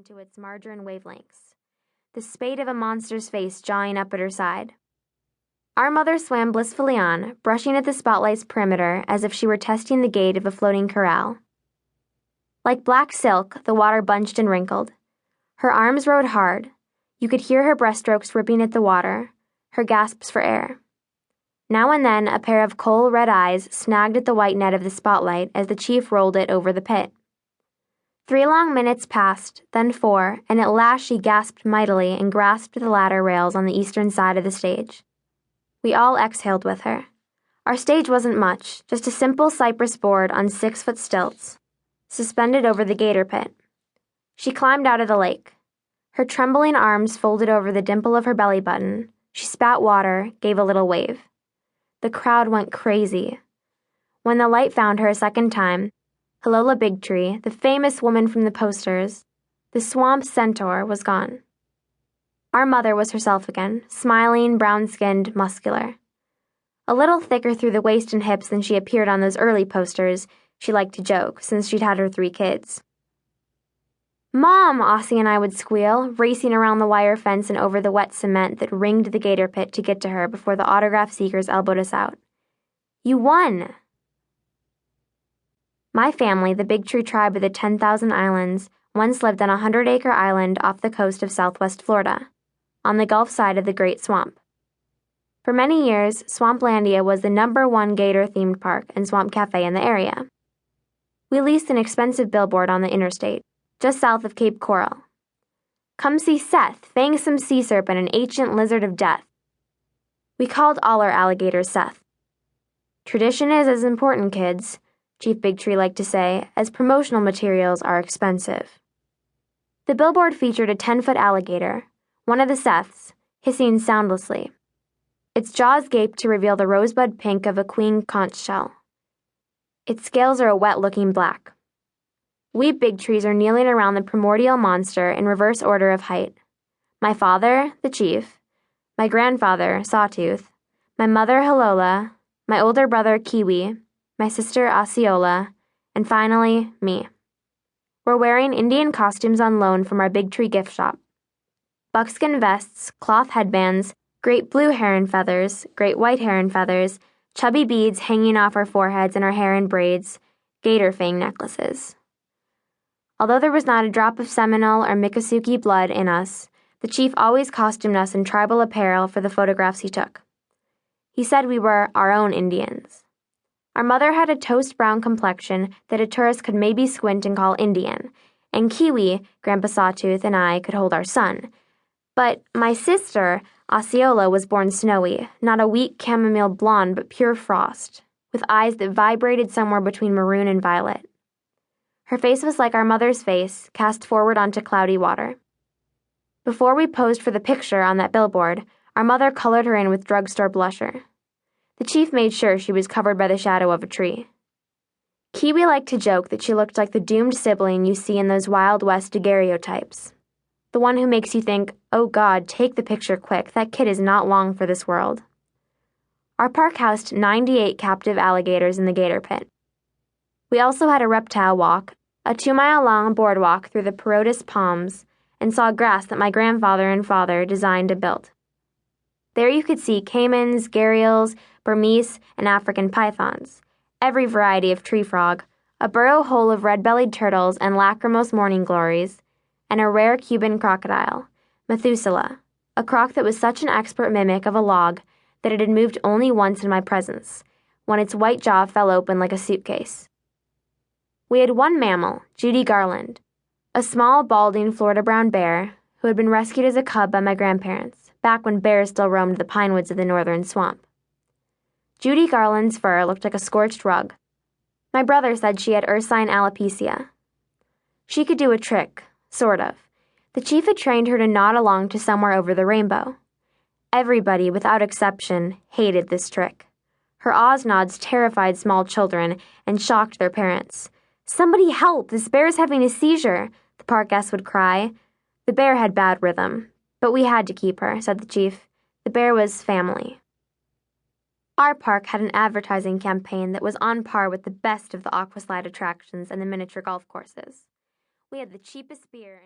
onto its margarine wavelengths, the spade of a monster's face jawing up at her side. Our mother swam blissfully on, brushing at the spotlight's perimeter as if she were testing the gate of a floating corral. Like black silk, the water bunched and wrinkled. Her arms rode hard. You could hear her breaststrokes ripping at the water, her gasps for air. Now and then, a pair of coal red eyes snagged at the white net of the spotlight as the chief rolled it over the pit. 3 long minutes passed, then 4, and at last she gasped mightily and grasped the ladder rails on the eastern side of the stage. We all exhaled with her. Our stage wasn't much, just a simple cypress board on 6-foot stilts, suspended over the gator pit. She climbed out of the lake. Her trembling arms folded over the dimple of her belly button. She spat water, gave a little wave. The crowd went crazy. When the light found her a second time, Ava Bigtree, the famous woman from the posters, the swamp centaur, was gone. Our mother was herself again, smiling, brown-skinned, muscular. A little thicker through the waist and hips than she appeared on those early posters, she liked to joke, since she'd had her 3 kids. "Mom!" Ossie and I would squeal, racing around the wire fence and over the wet cement that ringed the gator pit to get to her before the autograph seekers elbowed us out. "You won!" My family, the Bigtree tribe of the 10,000 Islands, once lived on a 100-acre island off the coast of southwest Florida, on the Gulf side of the Great Swamp. For many years, Swamplandia was the #1 gator-themed park and swamp cafe in the area. We leased an expensive billboard on the interstate, just south of Cape Coral. "Come see Seth, fearsome sea serpent and ancient lizard of death." We called all our alligators Seth. "Tradition is as important, kids," Chief Bigtree liked to say, as promotional materials are expensive. The billboard featured a 10-foot alligator, one of the Seths, hissing soundlessly. Its jaws gaped to reveal the rosebud pink of a queen conch shell. Its scales are a wet-looking black. We Bigtrees are kneeling around the primordial monster in reverse order of height. My father, the chief, my grandfather, Sawtooth, my mother, Halola, my older brother, Kiwi, my sister, Osceola, and finally, me. We're wearing Indian costumes on loan from our Bigtree gift shop. Buckskin vests, cloth headbands, great blue hair and feathers, great white hair and feathers, chubby beads hanging off our foreheads and our hair in braids, gator fang necklaces. Although there was not a drop of Seminole or Miccosukee blood in us, the chief always costumed us in tribal apparel for the photographs he took. He said we were our own Indians. Our mother had a toast brown complexion that a tourist could maybe squint and call Indian, and Kiwi, Grandpa Sawtooth, and I could hold our son. But my sister, Osceola, was born snowy, not a weak chamomile blonde but pure frost, with eyes that vibrated somewhere between maroon and violet. Her face was like our mother's face, cast forward onto cloudy water. Before we posed for the picture on that billboard, our mother colored her in with drugstore blusher. The chief made sure she was covered by the shadow of a tree. Kiwi liked to joke that she looked like the doomed sibling you see in those Wild West daguerreotypes. The one who makes you think, oh God, take the picture quick, that kid is not long for this world. Our park housed 98 captive alligators in the gator pit. We also had a reptile walk, a 2-mile-long boardwalk through the Perotis palms, and saw grass that my grandfather and father designed and built. There you could see caimans, gharials, Burmese, and African pythons, every variety of tree frog, a burrow hole of red-bellied turtles and lachrymose morning glories, and a rare Cuban crocodile, Methuselah, a croc that was such an expert mimic of a log that it had moved only once in my presence, when its white jaw fell open like a suitcase. We had one mammal, Judy Garland, a small, balding Florida brown bear who had been rescued as a cub by my grandparents, back when bears still roamed the pine woods of the northern swamp. Judy Garland's fur looked like a scorched rug. My brother said she had ursine alopecia. She could do a trick, sort of. The chief had trained her to nod along to Somewhere Over the Rainbow. Everybody, without exception, hated this trick. Her Oz nods terrified small children and shocked their parents. "Somebody help! This bear's having a seizure!" the park guests would cry. The bear had bad rhythm, but we had to keep her, said the chief. The bear was family. Our park had an advertising campaign that was on par with the best of the aquaslide attractions and the miniature golf courses. We had the cheapest beer